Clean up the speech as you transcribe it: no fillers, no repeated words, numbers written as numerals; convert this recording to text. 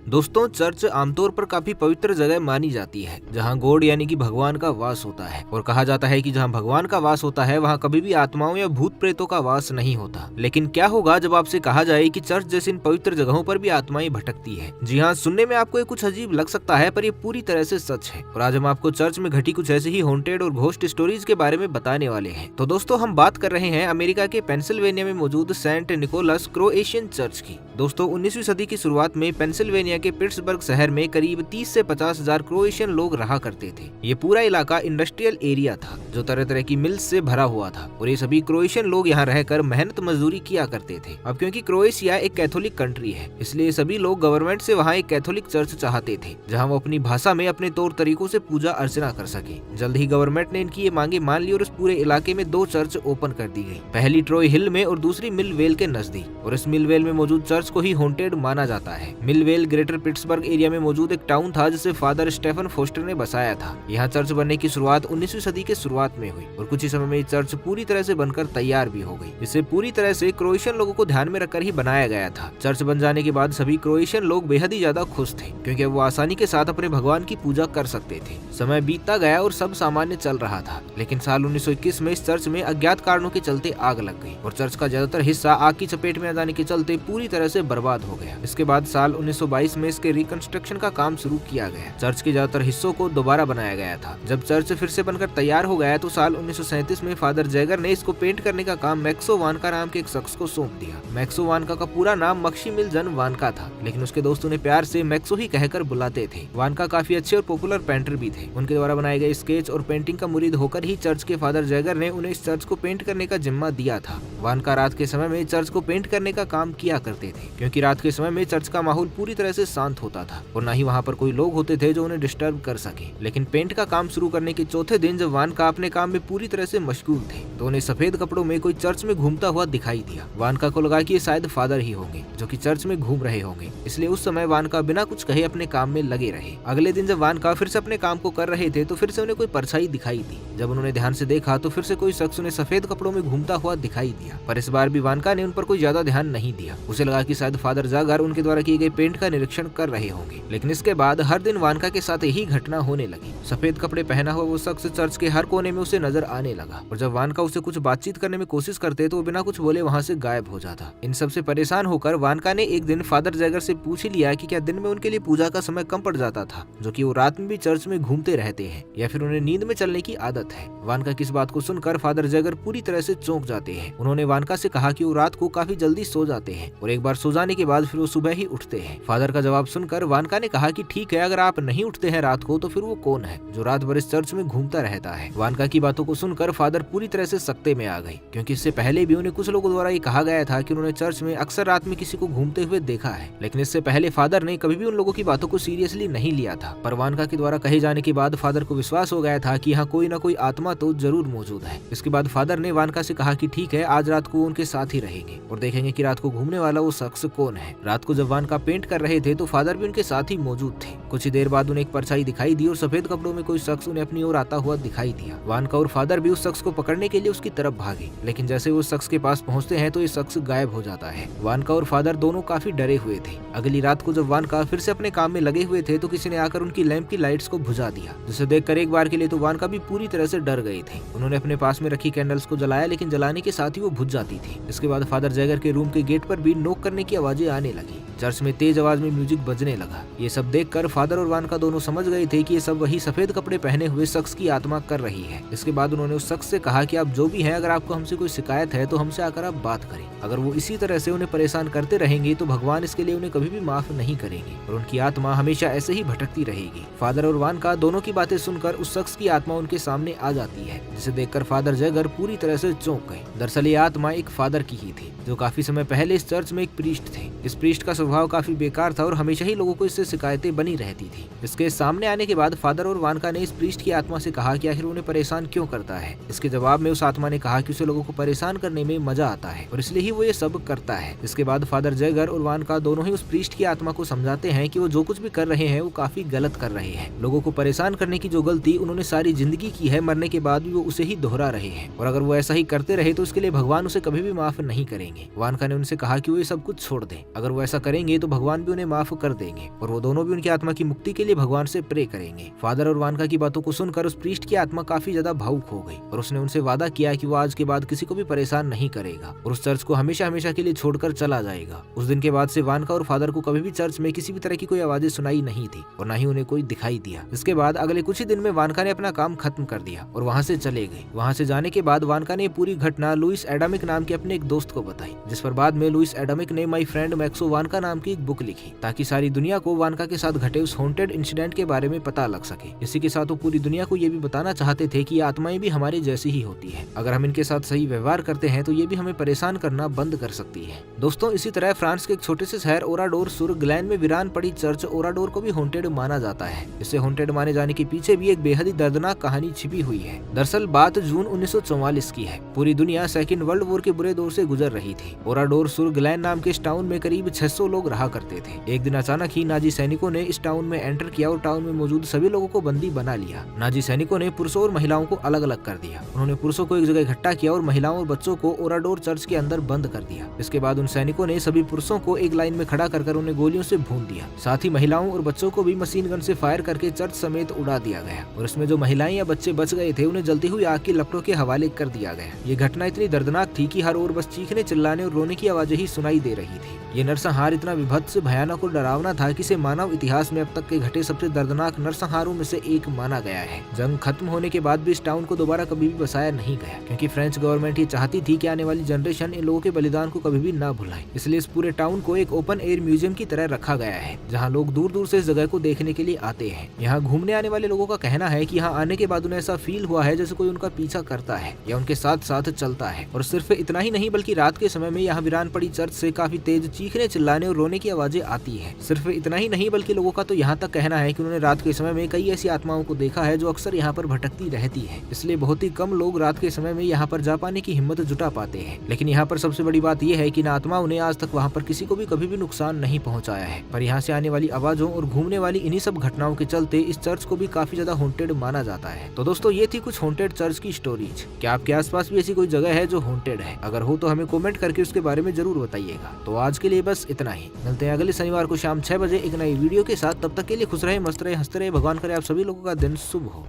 दोस्तों, चर्च आमतौर पर काफी पवित्र जगह मानी जाती है, जहाँ गॉड यानी कि भगवान का वास होता है। और कहा जाता है कि जहाँ भगवान का वास होता है वहाँ कभी भी आत्माओं या भूत प्रेतों का वास नहीं होता। लेकिन क्या होगा जब आपसे कहा जाए कि चर्च जैसी इन पवित्र जगहों पर भी आत्माएं भटकती है? जी हाँ, सुनने में आपको ये कुछ अजीब लग सकता है, पर ये पूरी तरह से सच है। और आज हम आपको चर्च में घटी कुछ ऐसी ही हॉन्टेड और घोस्ट स्टोरीज के बारे में बताने वाले हैं। तो दोस्तों, हम बात कर रहे हैं अमेरिका के पेंसिल्वेनिया में मौजूद सेंट निकोलस क्रोएशियन चर्च की। दोस्तों, 19वीं सदी की शुरुआत में पेंसिल्वेनिया के पिट्सबर्ग शहर में करीब 30 से 50 हजार क्रोएशियन लोग रहा करते थे। ये पूरा इलाका इंडस्ट्रियल एरिया था जो तरह तरह की मिल्स से भरा हुआ था, और ये सभी क्रोएशियन लोग यहाँ रहकर मेहनत मजदूरी किया करते थे। अब क्योंकि क्रोएशिया एक कैथोलिक कंट्री है, इसलिए सभी लोग गवर्नमेंट से वहाँ एक कैथोलिक चर्च चाहते थे, जहाँ वो अपनी भाषा में अपने तौर तरीकों से पूजा अर्चना कर सके। जल्द ही गवर्नमेंट ने इनकी ये मांगे मान ली और इस पूरे इलाके में 2 चर्च ओपन कर दी गई, पहली ट्रॉय हिल में और दूसरी मिलवेल के नजदीक। और इस मिलवेल में मौजूद चर्च को ही हॉन्टेड माना जाता है। मिलवेल ग्रेटर पिट्सबर्ग एरिया में मौजूद एक टाउन था जिसे फादर स्टेफन फोस्टर ने बसाया था। यहाँ चर्च बनने की शुरुआत 19वीं सदी के शुरुआत में हुई और कुछ ही समय में चर्च पूरी तरह से बनकर तैयार भी हो गई। इसे पूरी तरह से क्रोएशियन लोगों को ध्यान में रखकर ही बनाया गया था। चर्च बन जाने के बाद सभी क्रोएशियन लोग बेहद ही ज्यादा खुश थे, क्योंकि वो आसानी के साथ अपने भगवान की पूजा कर सकते थे। समय बीतता गया और सब सामान्य चल रहा था, लेकिन साल 1921 में इस चर्च में अज्ञात कारणों के चलते आग लग गई और चर्च का ज्यादातर हिस्सा आग की चपेट में आ जाने के चलते पूरी तरह से बर्बाद हो गया। इसके बाद साल 1922 में इसके रिकंस्ट्रक्शन का काम शुरू किया गया। चर्च के ज्यादातर हिस्सों को दोबारा बनाया गया था। जब चर्च फिर से बनकर तैयार हो गया तो साल 1937 में फादर जैगर ने इसको पेंट करने का काम मैक्सो वानका नाम के एक शख्स को सौंप दिया। मैक्सो वानका का पूरा नाम मक्सिमिलियन वानका था, लेकिन उसके दोस्त उन्हें प्यार से मैक्सो ही कहकर बुलाते थे। वानका काफी अच्छे और पॉपुलर पेंटर भी थे। उनके द्वारा बनाए गए स्केच और पेंटिंग का मुरीद होकर ही चर्च के फादर जैगर ने उन्हें इस चर्च को पेंट करने का जिम्मा दिया था। वानका रात के समय में चर्च को पेंट करने का काम किया करते थे, क्योंकि रात के समय में चर्च का माहौल पूरी तरह से शांत होता था और न ही वहाँ पर कोई लोग होते थे जो उन्हें डिस्टर्ब कर सके। लेकिन पेंट का काम शुरू करने के चौथे दिन जब वानका अपने काम में पूरी तरह से मशगूल थे तो उन्हें सफेद कपड़ों में कोई चर्च में घूमता हुआ दिखाई दिया। वानका को लगा कि ये शायद फादर ही होंगे जो कि चर्च में घूम रहे होंगे, इसलिए उस समय वानका बिना कुछ कहे अपने काम में लगे रहे। अगले दिन जब वानका फिर से अपने काम को कर रहे थे तो फिर से उन्हें कोई परछाई दिखाई दी। जब उन्होंने ध्यान से देखा तो फिर से कोई शख्स उन्हें सफेद कपड़ों में घूमता हुआ दिखाई दिया, पर इस बार भी वानका ने उन पर कोई ज्यादा ध्यान नहीं दिया। उसे लगा कि शायद फादर जागर उनके द्वारा किए गए पेंट का निरीक्षण कर रहे होंगे। लेकिन इसके बाद हर दिन वानका के साथ यही घटना होने लगी। सफेद कपड़े पहना हुआ वो शख्स चर्च के हर कोने में उसे नजर आने लगा, और जब वानका उसे कुछ बातचीत करने में कोशिश करते तो वो बिना कुछ बोले वहाँ से गायब हो जाता। इन सब से परेशान होकर वानका ने एक दिन फादर जैगर से पूछ ही लिया कि क्या दिन में उनके लिए पूजा का समय कम पड़ जाता था, जो कि वो रात में भी चर्च में घूमते रहते हैं, या फिर उन्हें नींद में चलने की आदत है। वानका की इस बात को सुनकर फादर जैगर पूरी तरह से चौंक जाते हैं। उन्होंने वानका से कहा कि वो रात को काफी जल्दी सो जाते हैं और एक बार सो जाने के बाद फिर वो सुबह ही उठते हैं। फादर का जवाब सुनकर वानका ने कहा कि ठीक है, अगर आप नहीं उठते हैं रात को तो फिर वो कौन है जो रात भर इस चर्च में घूमता रहता है। वानका की बातों को सुनकर फादर पूरी तरह से सख्ते में आ गए, क्योंकि इससे पहले भी उन्हें कुछ लोगों द्वारा ये कहा गया था कि उन्होंने चर्च में अक्सर रात में किसी को घूमते हुए देखा है। लेकिन इससे पहले फादर ने कभी भी उन लोगों की बातों को सीरियसली नहीं लिया था। पर वानका के द्वारा कहे जाने के बाद फादर को विश्वास हो गया था कि यहाँ कोई न कोई आत्मा तो जरूर मौजूद है। इसके बाद फादर ने वानका से कहा कि ठीक है, आज रात को उनके साथ ही रहेंगे और देखेंगे कि रात को घूमने वाला वो शख्स कौन है। रात को जब वानका पेंट कर रहे थे तो फादर भी उनके साथ ही मौजूद थे। कुछ ही देर बाद उन्हें एक परछाई दिखाई दी और सफेद कपड़ों में कोई शख्स उन्हें अपनी ओर आता हुआ दिखाई दिया। वानका और फादर भी उस शख्स को पकड़ने के लिए उसकी तरफ भागे, लेकिन जैसे वो उस शख्स के पास पहुंचते हैं तो ये शख्स गायब हो जाता है। वानका और फादर दोनों काफी डरे हुए थे। अगली रात को जब वानका फिर से अपने काम में लगे हुए थे तो किसी ने आकर उनकी लैंप की लाइट्स को बुझा दिया, जिसे देखकर एक बार के लिए तो वानका भी पूरी तरह से डर गए थे। उन्होंने अपने पास में रखी कैंडल्स को जलाया, लेकिन जलाने के साथ ही वो बुझ जाती थी। इसके बाद फादर जैगर के रूम के गेट पर भी नॉक करने की आवाजें आने लगी। चर्च में तेज आवाज में म्यूजिक बजने लगा। ये सब देखकर फादर और वानका दोनों समझ गए थे कि ये सब वही सफेद कपड़े पहने हुए शख्स की आत्मा कर रही है। इसके बाद उन्होंने उस शख्स से कहा कि आप जो भी हैं, अगर आपको हमसे कोई शिकायत है तो हमसे आकर आप बात करें। अगर वो इसी तरह से उन्हें परेशान करते रहेंगे तो भगवान इसके लिए उन्हें कभी भी माफ नहीं करेंगे और उनकी आत्मा हमेशा ऐसे ही भटकती रहेगी। फादर और वानका दोनों की बातें सुनकर उस शख्स की आत्मा उनके सामने आ जाती है, जिसे देखकर फादर जैगर पूरी तरह से चौंक गए। दरअसल ये आत्मा एक फादर की ही थी, जो काफी समय पहले इस चर्च में एक प्रीस्ट थे। इस प्रीस्ट का स्वभाव काफी बेकार था और हमेशा ही लोगों को इससे शिकायतें बनी रहती थी। इसके सामने आने के बाद फादर और वानका ने इस प्रीस्ट की आत्मा से कहा कि आखिर उन्हें परेशान क्यों करता है। इसके जवाब में उस आत्मा ने कहा कि उसे लोगों को परेशान करने में मजा आता है और इसलिए ही वो ये सब करता है। इसके बाद फादर जैगर और वानका दोनों ही उस प्रीस्ट की आत्मा को समझाते हैं कि वो जो कुछ भी कर रहे हैं वो काफी गलत कर रहे हैं। लोगों को परेशान करने की जो गलती उन्होंने सारी जिंदगी की है, मरने के बाद भी वो उसे ही दोहरा रहे हैं और अगर वो ऐसा ही करते रहे तो उसके लिए भगवान उसे कभी भी माफ नहीं करेंगे। वानका ने उनसे कहा कि वो ये सब कुछ छोड़ दें, अगर वो ऐसा करेंगे तो भगवान भी उन्हें माफ कर देंगे और वो दोनों भी उनकी आत्मा की मुक्ति के लिए भगवान से प्रे करेंगे। फादर और वानका की बातों को सुनकर उस प्रीस्ट की आत्मा काफी ज्यादा भावुक हो गई और उसने उनसे वादा किया कि वो आज के बाद किसी को भी परेशान नहीं करेगा और उस चर्च को हमेशा हमेशा के लिए छोड़कर चला जाएगा। उस दिन के बाद से वानका और फादर को कभी भी चर्च में किसी भी तरह की कोई आवाजें सुनाई नहीं थी और न ही उन्हें कोई दिखाई दिया। इसके बाद अगले कुछ ही दिन में वानका ने अपना काम खत्म कर दिया और वहाँ से चले गए। वहाँ से जाने के बाद वानका ने पूरी घटना लुइस एडामिक नाम के अपने एक दोस्त को बताई, जिस पर बाद में लुइस एडामिक ने माई फ्रेंड मैक्सो वानका नाम की एक बुक लिखी ताकि सारी दुनिया को वानका के साथ घटे उस हॉन्टेड इंसिडेंट के बारे में पता लग सके। इसी के साथ वो पूरी दुनिया को ये भी बताना चाहते थे कि आत्माएं भी हमारे जैसी ही होती है, अगर हम इनके साथ सही व्यवहार करते हैं तो ये भी हमें परेशान करना बंद कर सकती है। दोस्तों, इसी तरह फ्रांस के एक छोटे से शहर ओराडोर सुर ग्लैन में वीरान पड़ी चर्च ओराडोर को भी हॉन्टेड माना जाता है। इसे हॉन्टेड माने जाने के पीछे भी एक बेहद ही दर्दनाक कहानी छिपी हुई है। दरअसल बात जून 1944 की है। पूरी दुनिया सेकेंड वर्ल्ड वॉर के बुरे दौर से गुजर रही थी। ओराडोर सुर ग्लैन नाम के इस टाउन में करीब 600 लोग रहा करते थे। एक दिन अचानक ही नाजी सैनिकों ने इस टाउन में एंटर किया और टाउन में मौजूद सभी लोगों को बंदी बना लिया। नाजी सैनिकों ने पुरुषों और महिलाओं को अलग अलग कर दिया। उन्होंने पुरुषों को एक जगह इकट्ठा किया और महिलाओं और बच्चों को ओराडोर चर्च के अंदर बंद कर दिया। इसके बाद उन सैनिकों ने सभी पुरुषों को एक लाइन में खड़ा कर उन्हें गोलियों से भून दिया। साथ ही महिलाओं और बच्चों को भी मशीन गन से फायर करके चर्च समेत उड़ा दिया गया और इसमें जो महिलाएं या बच्चे बच गए थे उन्हें जलती हुई आग की लपटों के हवाले कर दिया गया। ये घटना इतनी दर्दनाक थी कि हर ओर बस चीखने, चिल्लाने और रोने की आवाजें ही सुनाई दे रही थी। ये नरसंहार इतना विभत्स, भयानक और डरावना था कि इसे मानव इतिहास में अब तक के घटे सबसे दर्दनाक नरसंहारों में से एक माना गया है। जंग खत्म होने के बाद भी इस टाउन को दोबारा कभी भी बसाया नहीं गया क्योंकि फ्रेंच गवर्नमेंट ये चाहती थी कि आने वाली जनरेशन इन लोगों के बलिदान को कभी भी ना भुलाए। इसलिए इस पूरे टाउन को एक ओपन एयर म्यूजियम की तरह रखा गया है जहाँ लोग दूर दूर से इस जगह को देखने के लिए आते हैं। यहाँ घूमने आने वाले लोगों का कहना है कि यहाँ आने के बाद उन्हें ऐसा फील हुआ है जैसे कोई उनका पीछा करता है या उनके साथ साथ चलता है। और सिर्फ इतना ही नहीं बल्कि रात के समय में यहाँ वीरान पड़ी चर्च से काफी तेज चीखने, चिल्लाने और रोने की आवाजें आती है। सिर्फ इतना ही नहीं बल्कि लोगों का तो यहाँ तक कहना है कि उन्होंने रात के समय में कई ऐसी आत्माओं को देखा है जो अक्सर यहाँ पर भटकती रहती है। इसलिए बहुत ही कम लोग रात के समय में यहाँ पर जा पाने की हिम्मत जुटा पाते हैं। लेकिन यहाँ पर सबसे बड़ी बात यह है कि आत्माओं ने आज तक वहाँ पर किसी को भी कभी भी नुकसान नहीं पहुँचाया है। पर यहाँ से आने वाली आवाजों और घूमने वाली इन्हीं सब घटनाओं के चलते इस चर्च को भी काफी ज्यादा हॉन्टेड माना जाता है। तो दोस्तों, ये थी कुछ हॉन्टेड चर्च की स्टोरीज। क्या आपके आसपास भी ऐसी कोई जगह है जो हॉन्टेड है? अगर हो तो हमें कमेंट करके उसके बारे में जरूर बताइएगा। तो आज के लिए बस इतना ही। मिलते हैं अगले शनिवार को शाम 6 बजे एक नई वीडियो के साथ। तब तक के लिए खुश रहे, मस्त रहे, हंसते रहे। भगवान करे आप सभी लोगों का दिन शुभ हो।